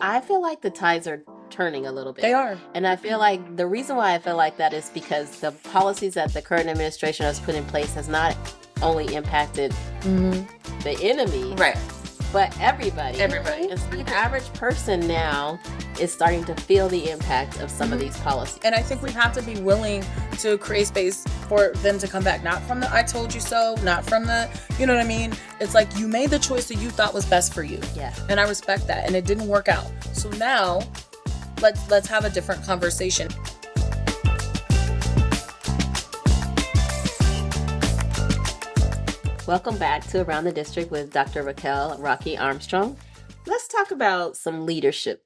I feel like the tides are turning a little They bit. are. And I feel like the reason why I feel like that is because the policies that the current administration has put in place has not only impacted Mm-hmm. the enemy, Right. but everybody. Everybody. And so the average person now is starting to feel the impact of some of these policies. And I think we have to be willing to create space for them to come back, not from the I told you so, not from the, you know what I mean? It's like you made the choice that you thought was best for you. Yeah. And I respect that. And it didn't work out. So now let's have a different conversation. Welcome back to Around the District with Dr. Raquel Rockee Armstrong. Let's talk about some leadership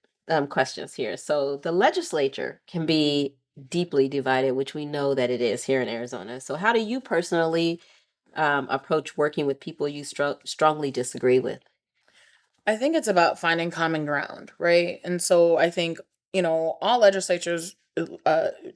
questions here. So the legislature can be deeply divided, which we know that it is here in Arizona. So how do you personally approach working with people you strongly disagree with? I think it's about finding common ground, right? And so I think, all legislatures'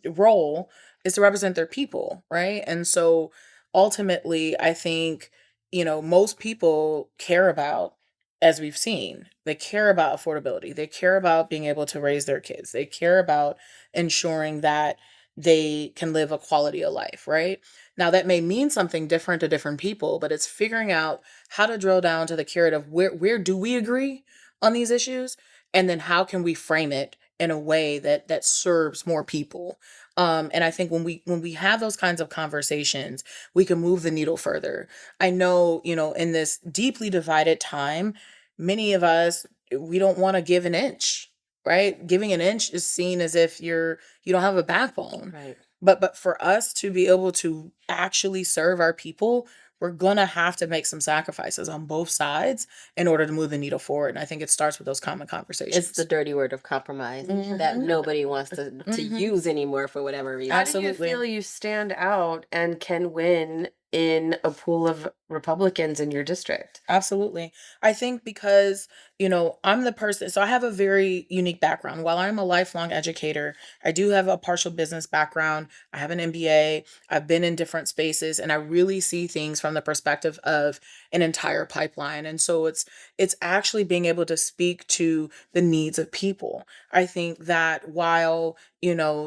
role is to represent their people, right? And so ultimately, I think, most people care about, as we've seen, they care about affordability. They care about being able to raise their kids. They care about ensuring that they can live a quality of life, right? Now, that may mean something different to different people, but it's figuring out how to drill down to the carrot of where do we agree on these issues, and then how can we frame it in a way that serves more people. And I think when we have those kinds of conversations, we can move the needle further. I know, in this deeply divided time, many of us, we don't want to give an inch, right? Giving an inch is seen as if you don't have a backbone. Right. But for us to be able to actually serve our people, we're gonna have to make some sacrifices on both sides in order to move the needle forward. And I think it starts with those common conversations. It's the dirty word of compromise that nobody wants to use anymore for whatever reason. How do you Absolutely. feel you stand out and can win in a pool of Republicans in your district? Absolutely. I think because, I'm the person, so I have a very unique background. While I'm a lifelong educator, I do have a partial business background. I have an MBA. I've been in different spaces and I really see things from the perspective of an entire pipeline. And so it's actually being able to speak to the needs of people. I think that while,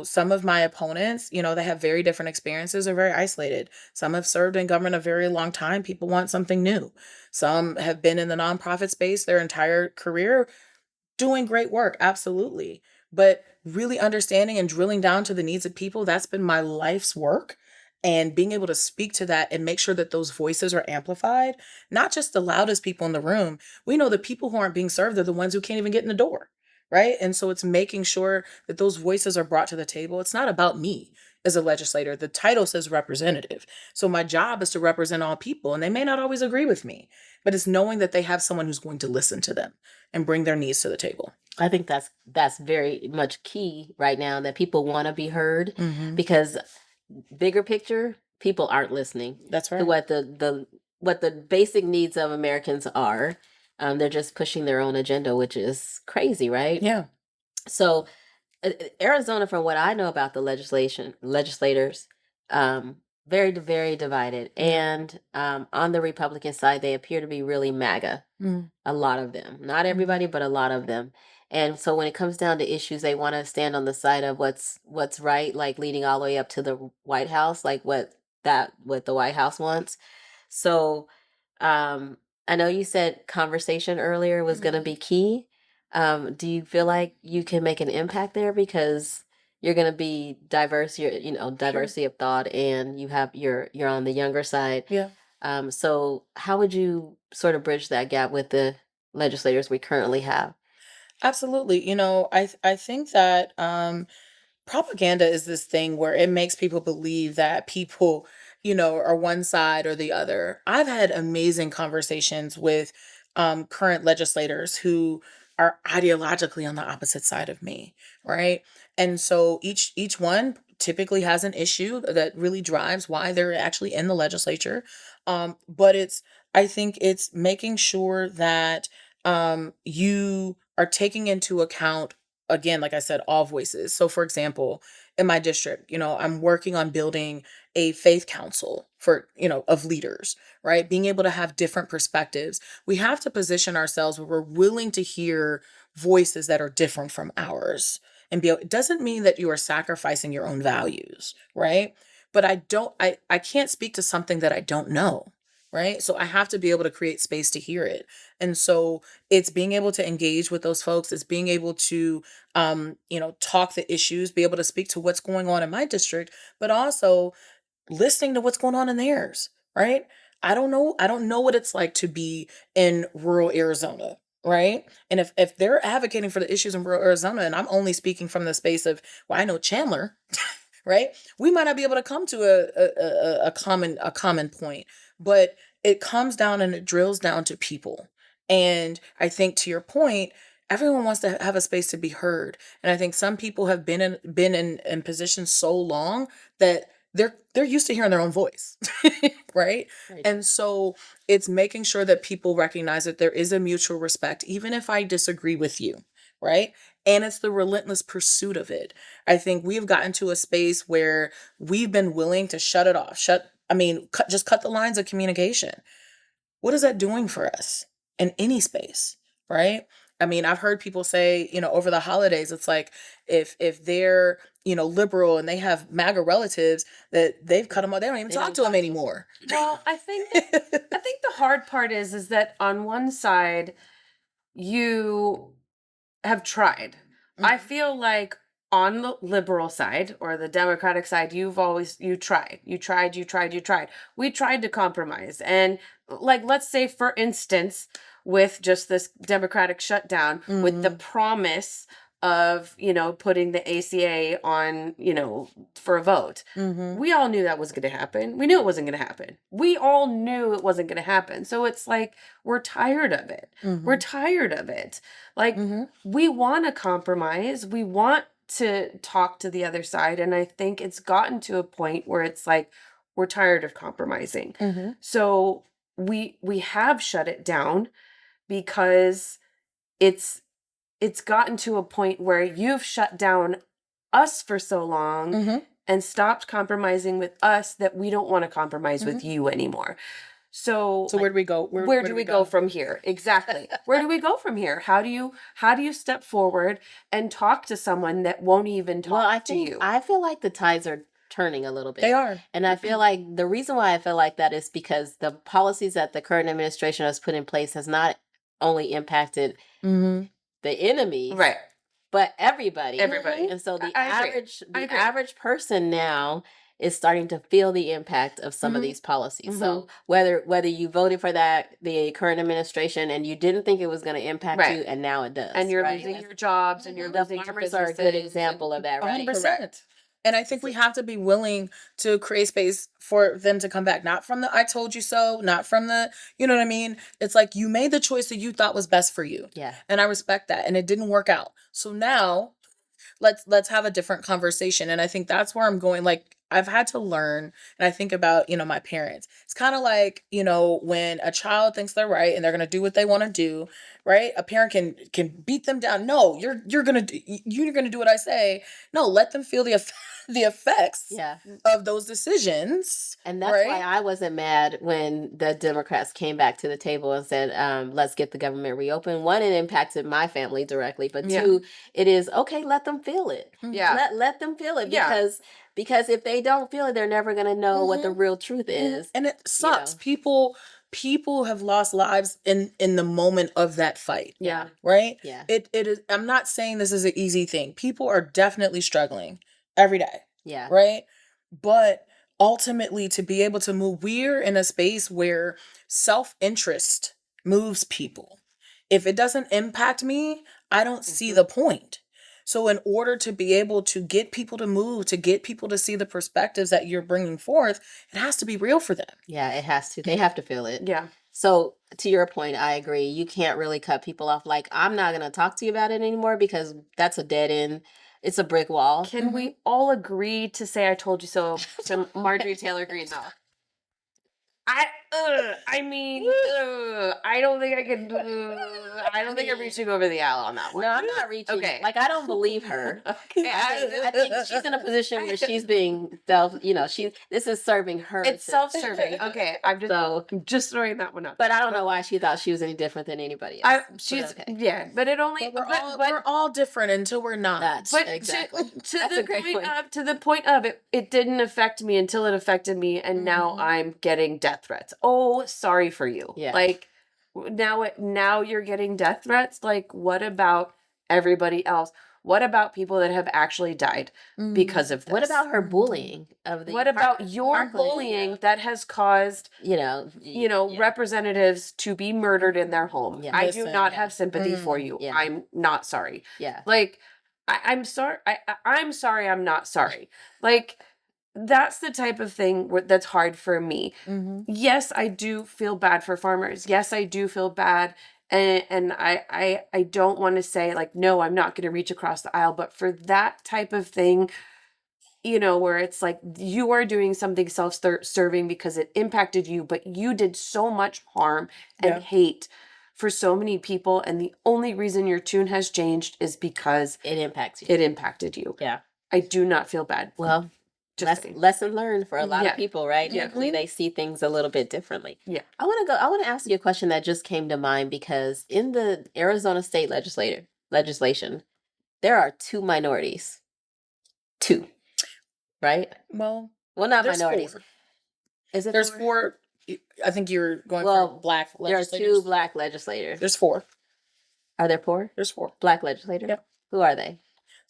some of my opponents, they have very different experiences, are very isolated. Some have served in government a very long time. People want something new. Some have been in the nonprofit space their entire career, doing great work, absolutely. But really understanding and drilling down to the needs of people, that's been my life's work. And being able to speak to that and make sure that those voices are amplified, not just the loudest people in the room. We know the people who aren't being served are the ones who can't even get in the door, right? And so it's making sure that those voices are brought to the table. It's not about me as a legislator. The title says representative. So my job is to represent all people, and they may not always agree with me, but it's knowing that they have someone who's going to listen to them and bring their needs to the table. I think that's very much key right now, that people want to be heard, because bigger picture, people aren't listening That's to right. what the basic needs of Americans are. They're just pushing their own agenda, which is crazy, right? Yeah. So Arizona, from what I know about the legislators, very, very divided. And on the Republican side, they appear to be really MAGA. A lot of them, not everybody, but a lot of them. And so when it comes down to issues, they want to stand on the side of what's right, like leading all the way up to the White House, like what the White House wants. So I know you said conversation earlier was going to be key. Do you feel like you can make an impact there because you're going to be diverse, diversity of thought, and you're on the younger side? Yeah. So how would you sort of bridge that gap with the legislators we currently have? Absolutely. I think that propaganda is this thing where it makes people believe that people, are one side or the other. I've had amazing conversations with current legislators who are ideologically on the opposite side of me, right? And so each one typically has an issue that really drives why they're actually in the legislature. But I think it's making sure that you are taking into account again, like I said, all voices. So for example, in my district, I'm working on building a faith council for, of leaders, right? Being able to have different perspectives. We have to position ourselves where we're willing to hear voices that are different from ours. And it doesn't mean that you are sacrificing your own values, right? But I can't speak to something that I don't know, right? So I have to be able to create space to hear it. And so it's being able to engage with those folks. It's being able to, talk the issues, be able to speak to what's going on in my district, but also listening to what's going on in theirs, right? I don't know what it's like to be in rural Arizona, right? And if they're advocating for the issues in rural Arizona, and I'm only speaking from the space of, well, I know Chandler, right? We might not be able to come to a common point, but it comes down and it drills down to people. And I think, to your point, everyone wants to have a space to be heard. And I think some people have been in positions so long that they're used to hearing their own voice. Right? Right. And so it's making sure that people recognize that there is a mutual respect, even if I disagree with you, right? And it's the relentless pursuit of it. I think we've gotten to a space where we've been willing to shut it off. Just cut the lines of communication. What is that doing for us in any space, right? I mean, I've heard people say, over the holidays, it's like if they're, liberal and they have MAGA relatives, that they've cut them off. They don't even They talk don't to them talk to 'em. anymore. Well, I think the hard part is that on one side you have tried. I feel like on the liberal side or the Democratic side, you tried. We tried to compromise. And like, let's say, for instance, with just this Democratic shutdown, with the promise of, putting the ACA on, for a vote. We all knew that was going to happen. We knew it wasn't going to happen. We all knew it wasn't going to happen. So it's like, we're tired of it. We're tired of it. Like, we want to compromise. We want to talk to the other side. And I think it's gotten to a point where it's like, we're tired of compromising. So we have shut it down because it's gotten to a point where you've shut down us for so long and stopped compromising with us that we don't want to compromise with you anymore. So where do we go? Where do we go from here? Exactly. Where do we go from here? How do you step forward and talk to someone that won't even talk to you? I feel like the tides are turning a little bit. They are. And I feel like the reason why I feel like that is because the policies that the current administration has put in place has not only impacted the enemies, Right. but everybody. Everybody. And so the I agree. I agree. average person now is starting to feel the impact of some of these policies. So whether you voted for the current administration and you didn't think it was going to impact Right. you, and now it does. And you're right? losing your jobs and you're The losing your farmers are a good example of that, right? 100%. And I think we have to be willing to create space for them to come back. Not from the I told you so, not from the, you know what I mean? It's like you made the choice that you thought was best for you. Yeah. And I respect that. And it didn't work out. So now let's have a different conversation. And I think that's where I'm going. Like, I've had to learn, and I think about, my parents. It's kind of like, when a child thinks they're right and they're going to do what they want to do, right? A parent can beat them down. No, you're going to do what I say. No, let them feel the effects of those decisions. And that's right? why I wasn't mad when the Democrats came back to the table and said, let's get the government reopened. One, it impacted my family directly, but two, it is okay, let them feel it. Yeah. Let them feel it Yeah. because if they don't feel it, they're never going to know what the real truth is. And it sucks. People have lost lives in the moment of that fight. Yeah. Right? Yeah. It is. I'm not saying this is an easy thing. People are definitely struggling every day. Yeah. Right? But ultimately, to be able to move, we're in a space where self-interest moves people. If it doesn't impact me, I don't see the point. So in order to be able to get people to move, to get people to see the perspectives that you're bringing forth, it has to be real for them. Yeah, it has to. They have to feel it. Yeah. So to your point, I agree. You can't really cut people off. Like, I'm not going to talk to you about it anymore because that's a dead end. It's a brick wall. Can we all agree to say I told you so to Marjorie Taylor Greene, though? I mean, I don't think I can. I don't think I'm reaching over the aisle on that one. No, I'm not reaching. Okay. Like, I don't believe her. Okay. I think she's in a position where she's being this is serving her. It's self-serving. Okay, I'm just throwing that one up. But I don't know why she thought she was any different than anybody I else. she's But okay. yeah, but it only But we're all different until we're not. That's but exactly. to That's the a great point point. of to the point of it didn't affect me until it affected me, and now Mhm. I'm getting death threats. Oh, sorry for you. Yeah. Like now you're getting death threats. Like, what about everybody else? What about people that have actually died because of this? What about her bullying of the? What about your bullying that has caused representatives to be murdered in their home? Yeah. I do Listen, not yeah. have sympathy for you. Yeah. I'm not sorry. Yeah. Like, I'm sorry. I'm sorry. I'm not sorry. Like, that's the type of thing that's hard for me. Mhm. Yes, I do feel bad for farmers. Yes, I do feel bad. And I don't want to say, like, no, I'm not going to reach across the aisle. But for that type of thing, where it's like you are doing something self-serving because it impacted you, but you did so much harm and Yeah. hate for so many people. And the only reason your tune has changed is because It impacts you. it impacted you. Yeah. I do not feel bad. Well, Just lesson learned for a lot Yeah. of people, right? Yeah. Usually they see things a little bit differently. Yeah. I want to ask you a question that just came to mind, because in the Arizona state legislation, there are 2 minorities. 2. Right? Well, Well, not there's minorities. 4. Is it There's 4? 4. I think you're going Well, for black There are legislators. 2 black legislators. There's 4. Are there 4 There's 4. black legislators? Yep. Who are they?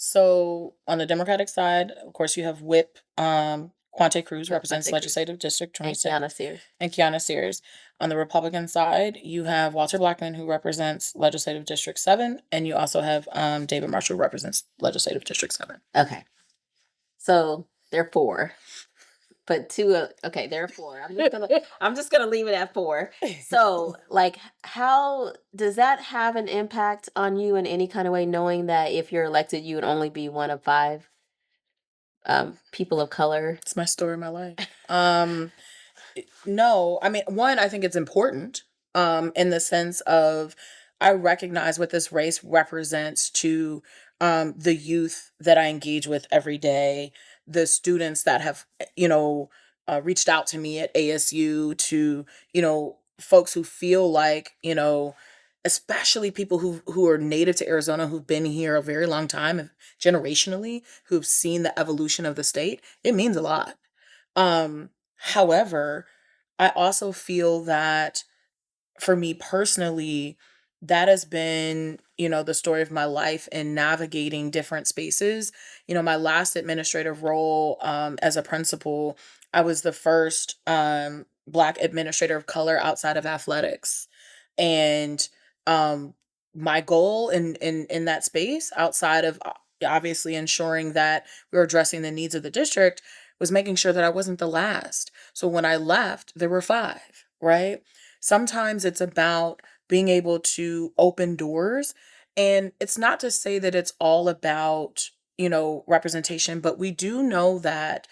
So on the Democratic side, of course, you have Whip Quante Cruz, represents Quante Cruz. Legislative District And 26, Kiana Sears. and Kiana Sears. On the Republican side, you have Walter Blackman, who represents Legislative District 7, and you also have David Marshall, who represents Legislative District 7. Okay. So there are 4. But 2 okay, there are 4. I'm just gonna leave it at 4. So, like, how does that have an impact on you in any kind of way, knowing that if you're elected, you would only be one of 5 people of color? It's my story of my life. No, I mean, one, I think it's important in the sense of I recognize what this race represents to the youth that I engage with every day, the students that have, reached out to me at ASU, to, folks who feel like, especially people who are native to Arizona, who've been here a very long time, generationally, who've seen the evolution of the state. It means a lot. However, I also feel that for me personally, that has been, the story of my life in navigating different spaces. My last administrative role as a principal, I was the first Black administrator of color outside of athletics. And my goal in that space, outside of obviously ensuring that we were addressing the needs of the district, was making sure that I wasn't the last. So when I left, there were 5, right? Sometimes it's about being able to open doors. And it's not to say that it's all about, representation, but we do know that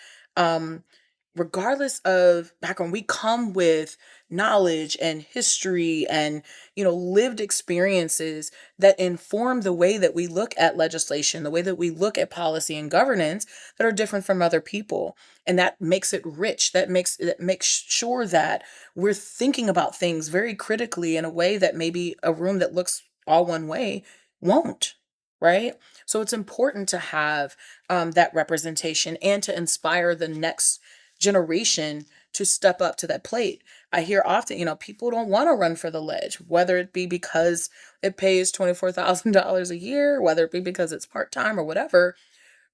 regardless of background, we come with knowledge and history and, lived experiences that inform the way that we look at legislation, the way that we look at policy and governance, that are different from other people. And that makes it rich. That makes sure that we're thinking about things very critically in a way that maybe a room that looks all one way won't. Right? So it's important to have that representation and to inspire the next generation to step up to that plate. I hear often, people don't want to run for the ledge, whether it be because it pays $24,000 a year, whether it be because it's part-time or whatever.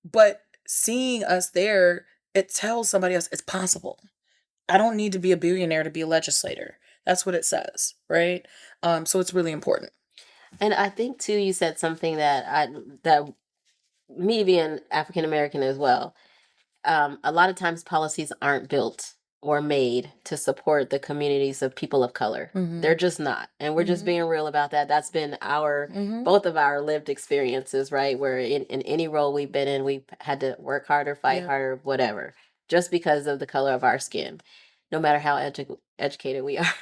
But seeing us there, it tells somebody else it's possible. I don't need to be a billionaire to be a legislator. That's what it says, right? So it's really important. And I think too, you said something that me being African American as well, a lot of times policies aren't built or made to support the communities of people of color. Mhm. They're just not. And we're just Mhm. being real about that. That's been Mhm. both of our lived experiences, right? Where in any role we've been in, we've had to work harder, fight Yeah. harder, whatever, just because of the color of our skin. no matter how educated we are.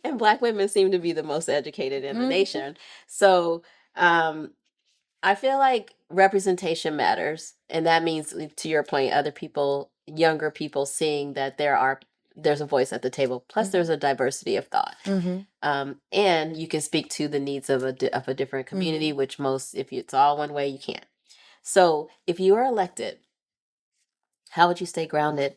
And Black women seem to be the most educated in the nation. So I feel like representation matters. And that means, to your point, other people, younger people, seeing that there's a voice at the table. Plus, there's a diversity of thought. And you can speak to the needs of a different community, which if it's all one way, you can't. So if you are elected, how would you stay grounded?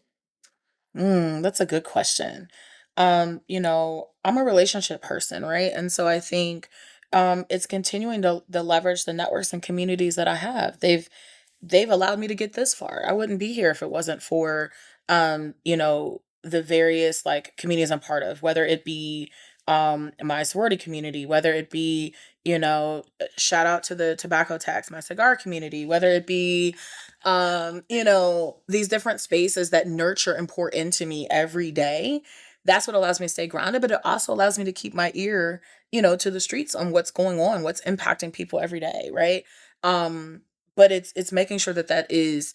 That's a good question. I'm a relationship person, right? And so I think it's continuing to leverage the networks and communities that I have. They've allowed me to get this far. I wouldn't be here if it wasn't for the various like communities I'm part of, whether it be my sorority community, whether it be, shout out to the tobacco tax, my cigar community, whether it be these different spaces that nurture and pour into me every day. That's what allows me to stay grounded, but it also allows me to keep my ear, to the streets on what's going on, what's impacting people every day, right? But it's making sure that is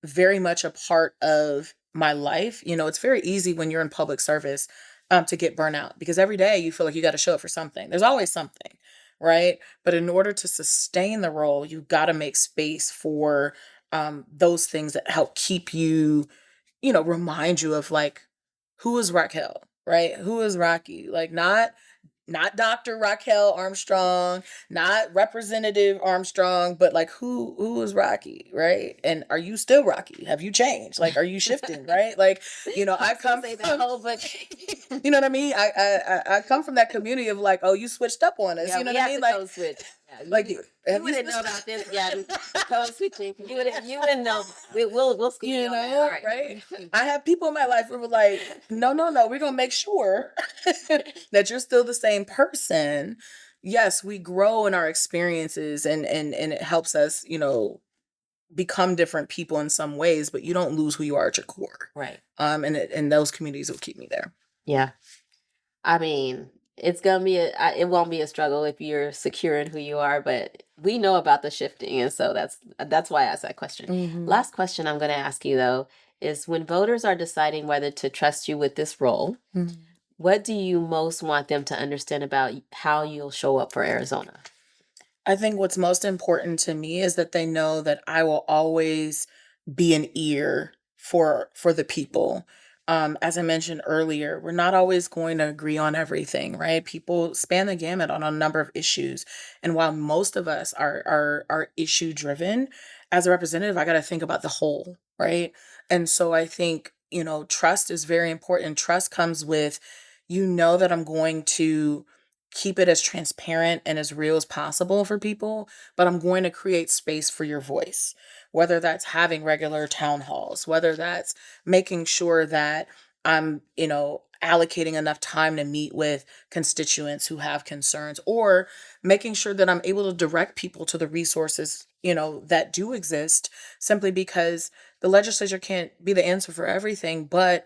very much a part of my life. It's very easy when you're in public service to get burnout because every day you feel like you got to show up for something. There's always something, right? But in order to sustain the role, you got to make space for those things that help keep you, remind you of like, who is Raquel, right? Who is Rockee? Like not Dr. Raquel Armstrong, not Representative Armstrong, but like who is Rockee, right? And are you still Rockee? Have you changed? Like, are you shifting, right? Like, I come Say from, that whole book. you know what I mean? I come from that community of like, oh, you switched up on us. Yeah, You know we what I have mean? to Like, code switch. Yeah, like you have wouldn't know switched- about this. Yeah, code switching. You wouldn't know. We'll school you on that. All right. right? I have people in my life who were like, no, we're gonna make sure that you're still the same person. Yes, we grow in our experiences and it helps us, become different people in some ways, but you don't lose who you are at your core. Right. And those communities will keep me there. Yeah. I mean, it's gonna be it won't be a struggle if you're secure in who you are, but we know about the shifting, and so that's why I asked that question. Last question I'm gonna ask you though is when voters are deciding whether to trust you with this role, what do you most want them to understand about how you'll show up for Arizona? I think what's most important to me is that they know that I will always be an ear for the people. As I mentioned earlier, we're not always going to agree on everything, right? People span the gamut on a number of issues. And while most of us are issue driven, as a representative, I got to think about the whole, right? And so I think, trust is very important. Trust comes with, that I'm going to keep it as transparent and as real as possible for people, but I'm going to create space for your voice, whether that's having regular town halls, whether that's making sure that I'm, allocating enough time to meet with constituents who have concerns, or making sure that I'm able to direct people to the resources, that do exist, simply because the legislature can't be the answer for everything, but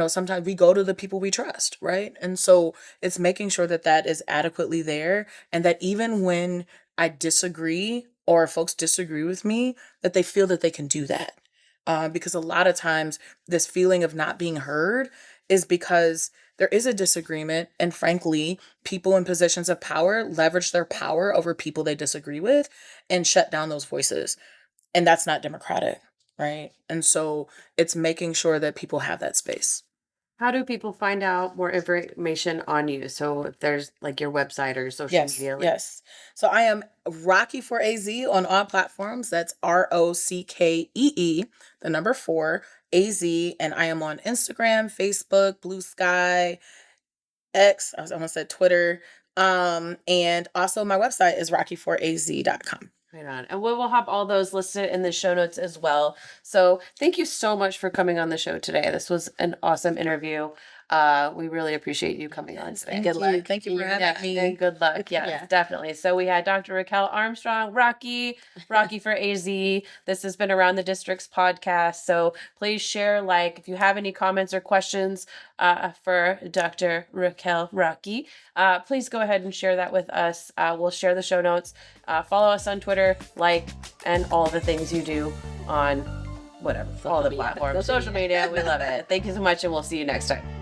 sometimes we go to the people we trust, right? And so it's making sure that is adequately there, and that even when I disagree or folks disagree with me, that they feel that they can do that. Because a lot of times this feeling of not being heard is because there is a disagreement, and frankly, people in positions of power leverage their power over people they disagree with and shut down those voices. And that's not democratic, right? And so it's making sure that people have that space. How do people find out more information on you? So if there's like your website or social media. Yes. So I am Rockee for AZ on all platforms. That's ROCKEE, the number 4, AZ. And I am on Instagram, Facebook, Blue Sky, X, I almost said Twitter. And also my website is rockee4az.com. Right on. And we will have all those listed in the show notes as well. So thank you so much for coming on the show today. This was an awesome interview. We really appreciate you coming on today. Good luck. Thank you for having me. And good luck. Yeah, definitely. So we had Dr. Raquel Armstrong, Rockee for AZ. This has been Around the Districts podcast. So please share, if you have any comments or questions for Dr. Raquel Rockee, please go ahead and share that with us. We'll share the show notes. Follow us on Twitter, and all the things you do on whatever, all the media. platforms, social media. We love it. Thank you so much, and we'll see you next time.